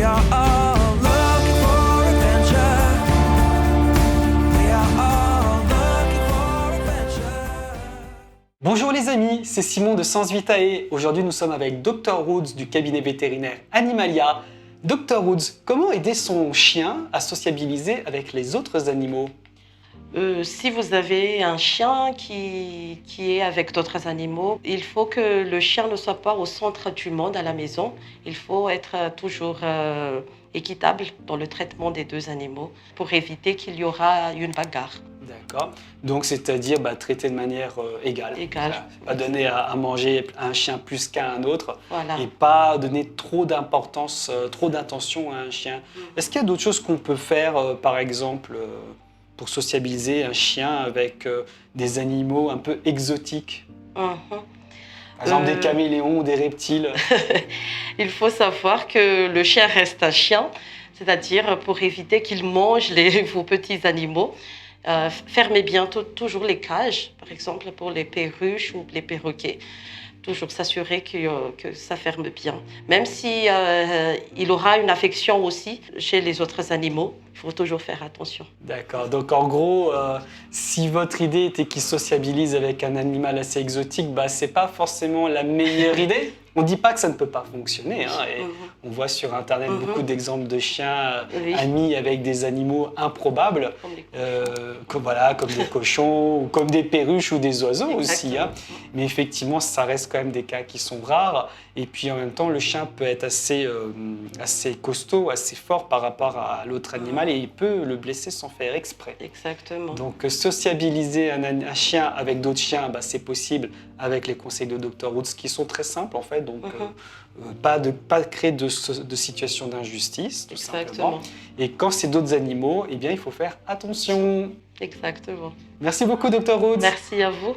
We are all looking for adventure. We are all looking for adventure. Bonjour les amis, c'est Simon de Sens Vitae. Aujourd'hui nous sommes avec Dr Woods du cabinet vétérinaire Animalia. Dr Woods, comment aider son chien à sociabiliser avec les autres animaux? Si vous avez un chien qui est avec d'autres animaux, il faut que le chien ne soit pas au centre du monde à la maison. Il faut être toujours équitable dans le traitement des deux animaux pour éviter qu'il y aura une bagarre. D'accord. Donc c'est-à-dire traiter de manière égale. Égale. Voilà. Pas donner à manger à un chien plus qu'à un autre. Voilà. Et pas donner trop d'importance, trop d'attention à un chien. Est-ce qu'il y a d'autres choses qu'on peut faire, par exemple, pour sociabiliser un chien avec des animaux un peu exotiques? Mhm. Par exemple, des caméléons ou des reptiles. Il faut savoir que le chien reste un chien, c'est-à-dire pour éviter qu'il mange vos petits animaux. Fermez bien toujours les cages, par exemple pour les perruches ou les perroquets. Toujours s'assurer que ça ferme bien. Même si il aura une affection aussi chez les autres animaux, il faut toujours faire attention. D'accord. Donc en gros, si votre idée était qu'il sociabilise avec un animal assez exotique, c'est pas forcément la meilleure idée. On ne dit pas que ça ne peut pas fonctionner. Et on voit sur Internet beaucoup d'exemples de chiens amis avec des animaux improbables, comme des cochons, ou comme des perruches ou des oiseaux aussi. Mais effectivement, ça reste quand même des cas qui sont rares. Et puis en même temps, le chien peut être assez costaud, assez fort par rapport à l'autre animal et il peut le blesser sans faire exprès. Exactement. Donc sociabiliser un chien avec d'autres chiens, c'est possible avec les conseils de Dr Woods qui sont très simples en fait. Donc pas créer de situation d'injustice tout simplement. Et quand c'est d'autres animaux, il faut faire attention. Exactement. Merci beaucoup Dr Woods. Merci à vous.